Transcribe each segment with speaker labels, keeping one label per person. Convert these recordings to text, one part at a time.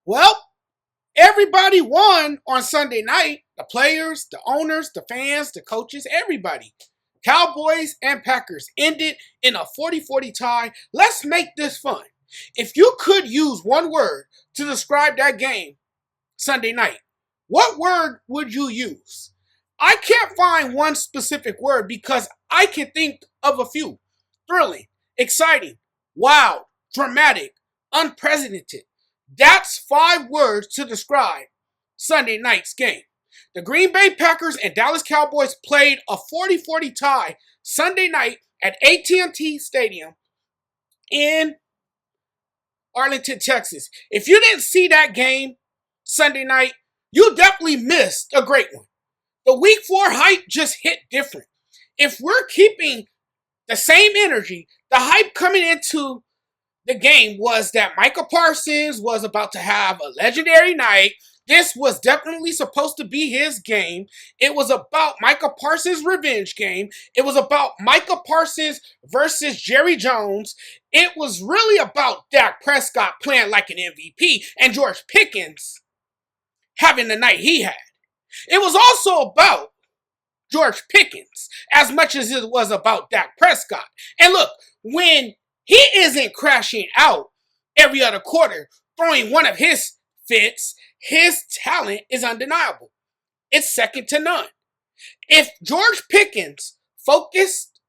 Speaker 1: Well, everybody won on Sunday night. The players, the owners, the fans, the coaches, everybody. Cowboys and Packers ended in a 40-40 tie. Let's make this fun. If you could use one word to describe that game Sunday night, what word would you use? I can't find one specific word because I can think of a few. Thrilling, exciting, wild, dramatic, unprecedented. That's 5 words to describe Sunday night's game. The Green Bay Packers and Dallas Cowboys played a 40-40 tie Sunday night at AT&T Stadium in Arlington, Texas. If you didn't see that game Sunday night, you definitely missed a great one. The Week 4 hype just hit different. If we're keeping the same energy, the hype coming into the game was that Micah Parsons was about to have a legendary night. This was definitely supposed to be his game. It was about Micah Parsons' revenge game. It was about Micah Parsons versus Jerry Jones. It was really about Dak Prescott playing like an MVP and George Pickens having the night he had. It was also about George Pickens as much as it was about Dak Prescott. And look, when he isn't crashing out every other quarter, throwing one of his fits, his talent is undeniable. It's second to none. If George Pickens focused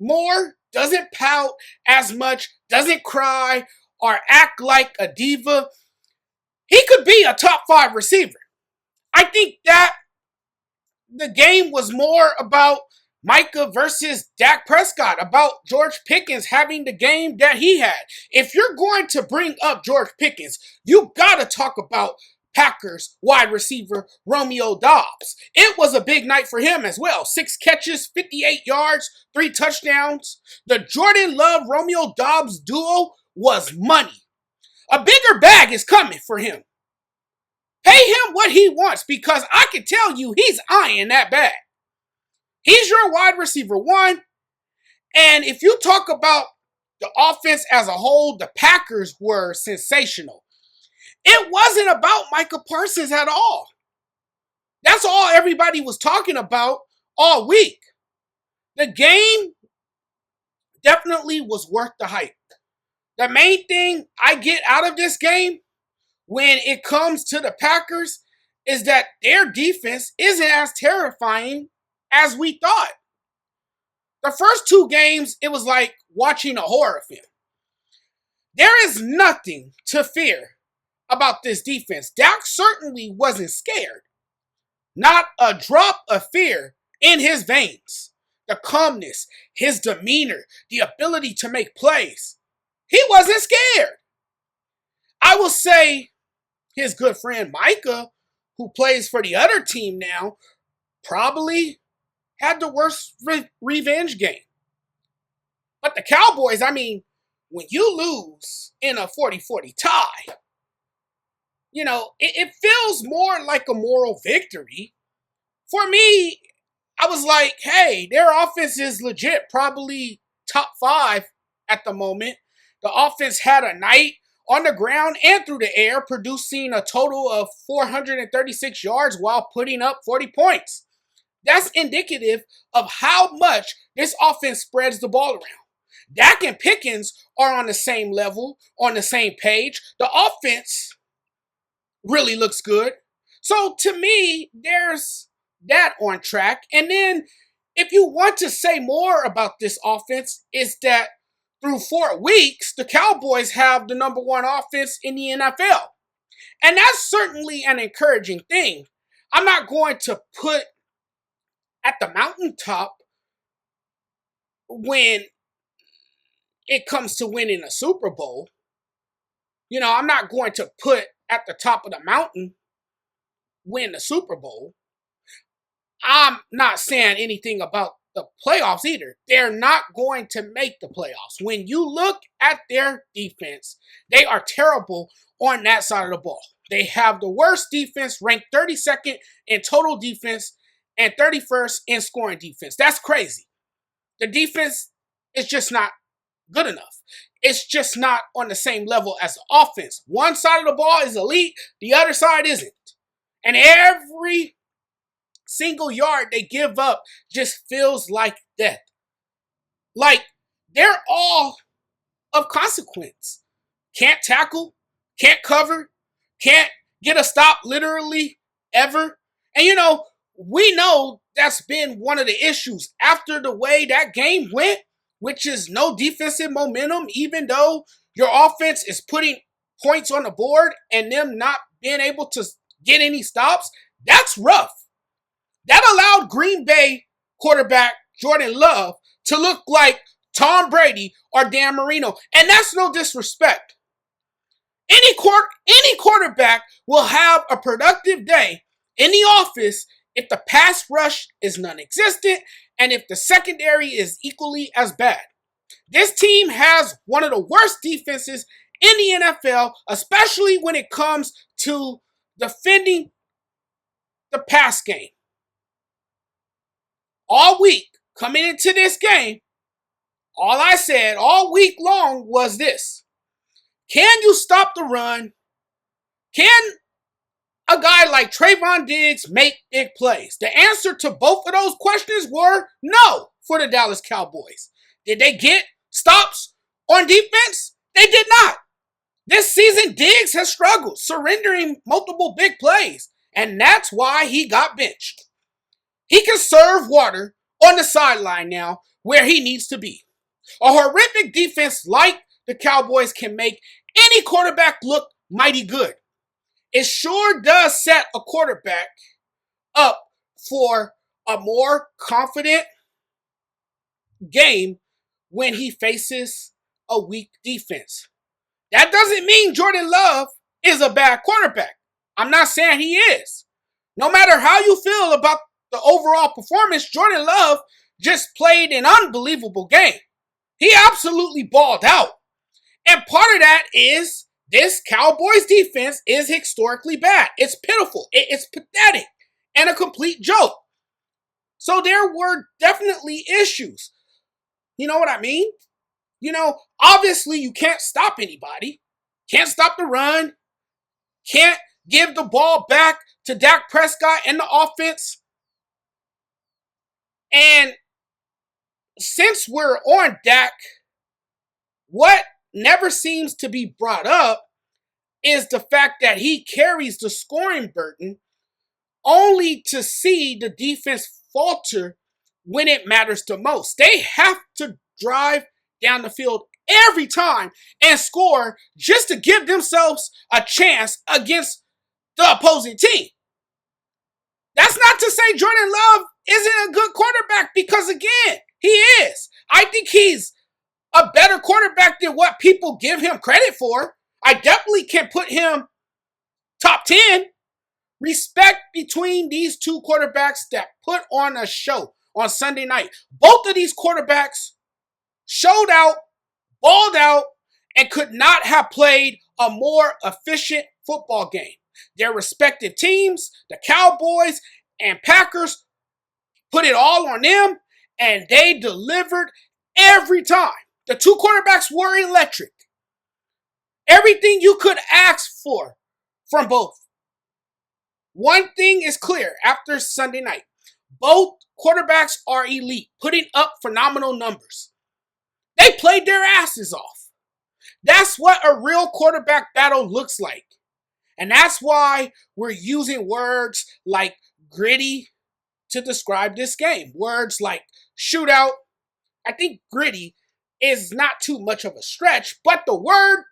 Speaker 1: more, doesn't pout as much, doesn't cry, or act like a diva, he could be a top 5 receiver. I think that the game was more about Micah versus Dak Prescott, about George Pickens having the game that he had. If you're going to bring up George Pickens, you got to talk about Packers wide receiver Romeo Doubs. It was a big night for him as well. 6 catches, 58 yards, 3 touchdowns. The Jordan Love Romeo Doubs duo was money. A bigger bag is coming for him. Pay him what he wants because I can tell you he's eyeing that bag. He's your wide receiver 1. And if you talk about the offense as a whole, the Packers were sensational. It wasn't about Micah Parsons at all. That's all everybody was talking about all week. The game definitely was worth the hype. The main thing I get out of this game when it comes to the Packers is that their defense isn't as terrifying as we thought. The first 2 games, it was like watching a horror film. There is nothing to fear about this defense. Dak certainly wasn't scared. Not a drop of fear in his veins. The calmness, his demeanor, the ability to make plays. He wasn't scared. I will say his good friend Micah, who plays for the other team now, probably had the worst revenge game. But the Cowboys, when you lose in a 40-40 tie, it feels more like a moral victory. For me, I was like, hey, their offense is legit, probably top 5 at the moment. The offense had a night on the ground and through the air, producing a total of 436 yards while putting up 40 points. That's indicative of how much this offense spreads the ball around. Dak and Pickens are on the same level, on the same page. The offense really looks good. So to me, there's that on track. And then if you want to say more about this offense, is that through 4 weeks, the Cowboys have the number 1 offense in the NFL. And that's certainly an encouraging thing. I'm not going to put at the mountaintop when it comes to winning a Super Bowl. I'm not going to put at the top of the mountain win the Super Bowl. I'm not saying anything about the playoffs either. They're not going to make the playoffs. When you look at their defense, they are terrible on that side of the ball. They have the worst defense, ranked 32nd in total defense and 31st in scoring defense. That's crazy. The defense is just not good enough. It's just not on the same level as the offense. One side of the ball is elite, the other side isn't. And every single yard they give up just feels like death. Like they're all of consequence. Can't tackle, can't cover, can't get a stop literally ever. And we know that's been one of the issues after the way that game went, which is no defensive momentum, even though your offense is putting points on the board and them not being able to get any stops. That's rough. That allowed Green Bay quarterback Jordan Love to look like Tom Brady or Dan Marino. And that's no disrespect. Any quarterback will have a productive day in the office if the pass rush is non-existent and if the secondary is equally as bad. This team has one of the worst defenses in the NFL, especially when it comes to defending the pass game. All week, coming into this game, all I said all week long was this. Can you stop the run? Can a guy like Trayvon Diggs make big plays? The answer to both of those questions were no for the Dallas Cowboys. Did they get stops on defense? They did not. This season, Diggs has struggled, surrendering multiple big plays, and that's why he got benched. He can serve water on the sideline now where he needs to be. A horrific defense like the Cowboys can make any quarterback look mighty good. It sure does set a quarterback up for a more confident game when he faces a weak defense. That doesn't mean Jordan Love is a bad quarterback. I'm not saying he is. No matter how you feel about the overall performance, Jordan Love just played an unbelievable game. He absolutely balled out. And part of that is this Cowboys defense is historically bad. It's pitiful. It's pathetic and a complete joke. So there were definitely issues. You know what I mean? Obviously you can't stop anybody. Can't stop the run. Can't give the ball back to Dak Prescott and the offense. And since we're on Dak, what never seems to be brought up is the fact that he carries the scoring burden only to see the defense falter when it matters the most. They have to drive down the field every time and score just to give themselves a chance against the opposing team. That's not to say Jordan Love isn't a good quarterback, because again, he is. I think he's a better quarterback than what people give him credit for. I definitely can put him top 10. Respect between these two quarterbacks that put on a show on Sunday night. Both of these quarterbacks showed out, balled out, and could not have played a more efficient football game. Their respective teams, the Cowboys and Packers, put it all on them, and they delivered every time. The two quarterbacks were electric. Everything you could ask for from both. One thing is clear after Sunday night. Both quarterbacks are elite, putting up phenomenal numbers. They played their asses off. That's what a real quarterback battle looks like. And that's why we're using words like gritty to describe this game. Words like shootout. I think gritty is not too much of a stretch, but the word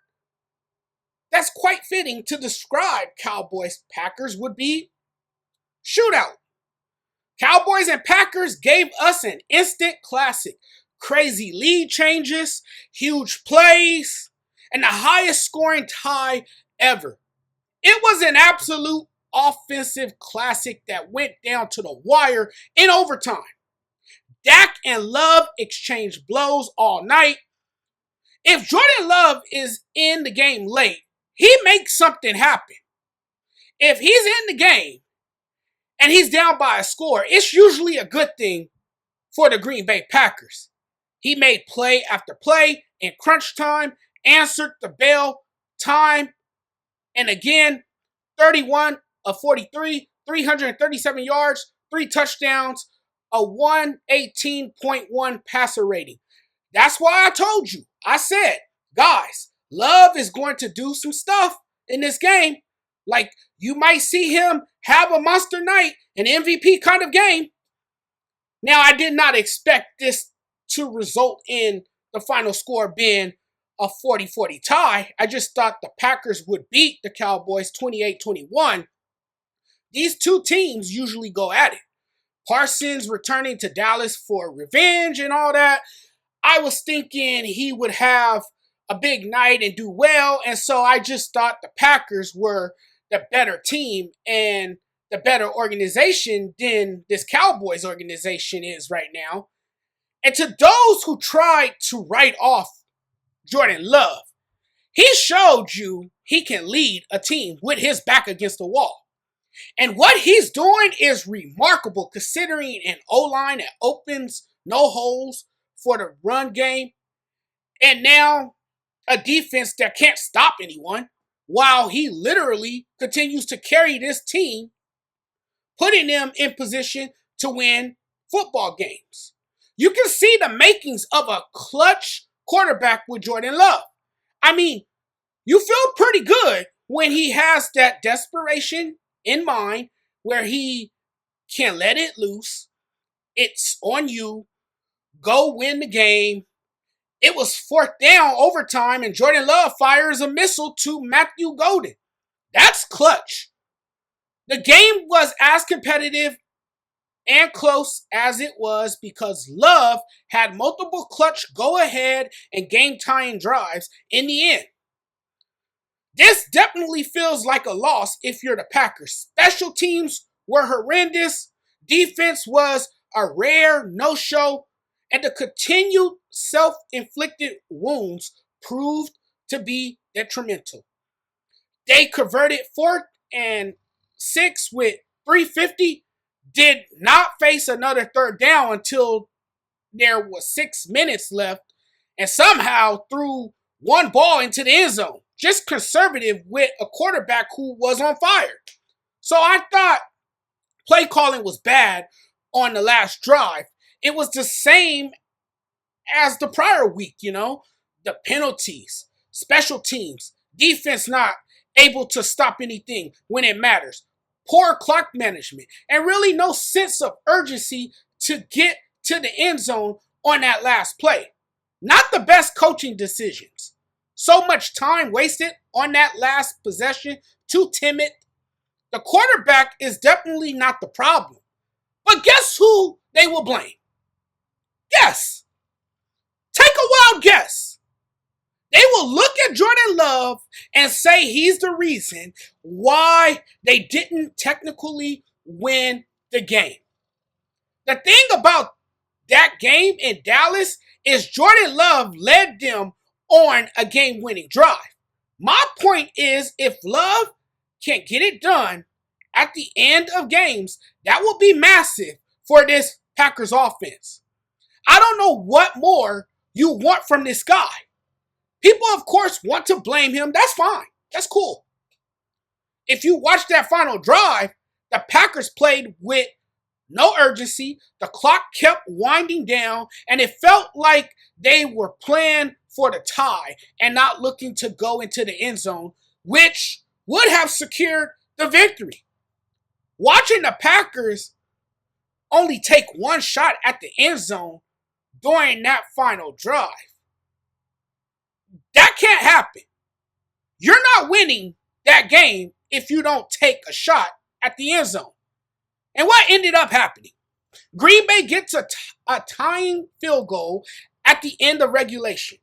Speaker 1: that's quite fitting to describe Cowboys Packers would be shootout. Cowboys and Packers gave us an instant classic. Crazy lead changes, huge plays, and the highest scoring tie ever. It was an absolute offensive classic that went down to the wire in overtime. Dak and Love exchanged blows all night. If Jordan Love is in the game late, he makes something happen. If he's in the game and he's down by a score, it's usually a good thing for the Green Bay Packers. He made play after play in crunch time, answered the bell time, and again, 31 of 43, 337 yards, 3 touchdowns, a 118.1 passer rating. That's why I told you. I said, guys, Love is going to do some stuff in this game. Like, you might see him have a monster night, an MVP kind of game. Now, I did not expect this to result in the final score being a 40-40 tie. I just thought the Packers would beat the Cowboys 28-21. These two teams usually go at it. Parsons returning to Dallas for revenge and all that. I was thinking he would have a big night and do well, and so I just thought the Packers were the better team and the better organization than this Cowboys organization is right now. And to those who tried to write off Jordan Love, he showed you he can lead a team with his back against the wall. And what he's doing is remarkable considering an O-line that opens no holes for the run game. And now a defense that can't stop anyone while he literally continues to carry this team, putting them in position to win football games. You can see the makings of a clutch quarterback with Jordan Love. I mean, you feel pretty good when he has that desperation in mind where he can let it loose. It's on you. Go win the game. It was 4th down overtime, and Jordan Love fires a missile to Matthew Golden. That's clutch. The game was as competitive and close as it was because Love had multiple clutch go-ahead and game-tying drives in the end. This definitely feels like a loss if you're the Packers. Special teams were horrendous. Defense was a rare no-show. And the continued self-inflicted wounds proved to be detrimental. They converted 4th and 6 with 350, did not face another 3rd down until there was 6 minutes left, and somehow threw one ball into the end zone. Just conservative with a quarterback who was on fire. So I thought play calling was bad on the last drive. It was the same as the prior week, the penalties, special teams, defense not able to stop anything when it matters, poor clock management, and really no sense of urgency to get to the end zone on that last play. Not the best coaching decisions. So much time wasted on that last possession, too timid. The quarterback is definitely not the problem. But guess who they will blame? Guess. Take a wild guess. They will look at Jordan Love and say he's the reason why they didn't technically win the game. The thing about that game in Dallas is Jordan Love led them on a game-winning drive. My point is, if Love can't get it done at the end of games, that will be massive for this Packers offense. I don't know what more you want from this guy. People, of course, want to blame him. That's fine. That's cool. If you watch that final drive, the Packers played with no urgency. The clock kept winding down, and it felt like they were playing for the tie and not looking to go into the end zone, which would have secured the victory. Watching the Packers only take one shot at the end zone during that final drive, that can't happen. You're not winning that game if you don't take a shot at the end zone. And what ended up happening? Green Bay gets a tying field goal at the end of regulation.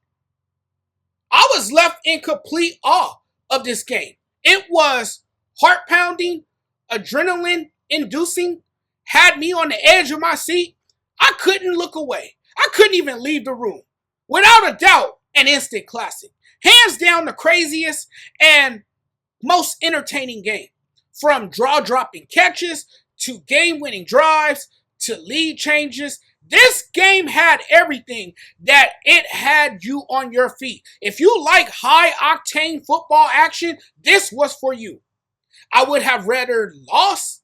Speaker 1: I was left in complete awe of this game. It was heart-pounding, adrenaline-inducing, had me on the edge of my seat. I couldn't look away. I couldn't even leave the room. Without a doubt, an instant classic. Hands down the craziest and most entertaining game. From draw-dropping catches to game-winning drives to lead changes, This game had everything that it had you on your feet. If you like high octane football action, this was for you. I would have rather lost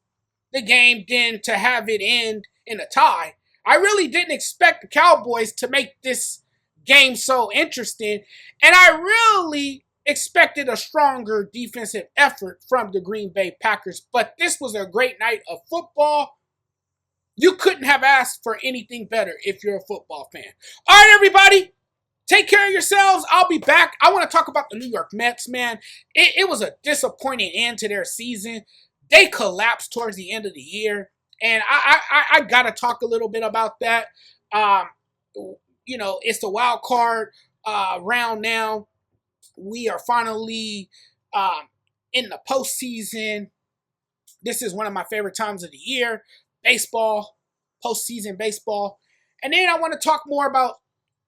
Speaker 1: the game than to have it end in a tie. I really didn't expect the Cowboys to make this game so interesting, and I really expected a stronger defensive effort from the Green Bay Packers, but this was a great night of football. You couldn't have asked for anything better if you're a football fan. All right, everybody. Take care of yourselves. I'll be back. I want to talk about the New York Mets, man. It was a disappointing end to their season. They collapsed towards the end of the year. And I got to talk a little bit about that. It's the wild card round now. We are finally in the postseason. This is one of my favorite times of the year. Baseball, postseason baseball. And then I want to talk more about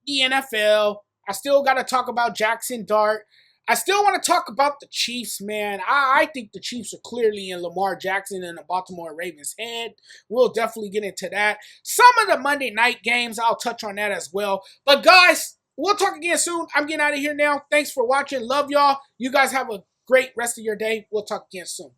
Speaker 1: the NFL. I still got to talk about Jackson Dart. I still want to talk about the Chiefs, man. I think the Chiefs are clearly in Lamar Jackson and the Baltimore Ravens' head. We'll definitely get into that. Some of the Monday night games, I'll touch on that as well. But guys, we'll talk again soon. I'm getting out of here now. Thanks for watching. Love y'all. You guys have a great rest of your day. We'll talk again soon.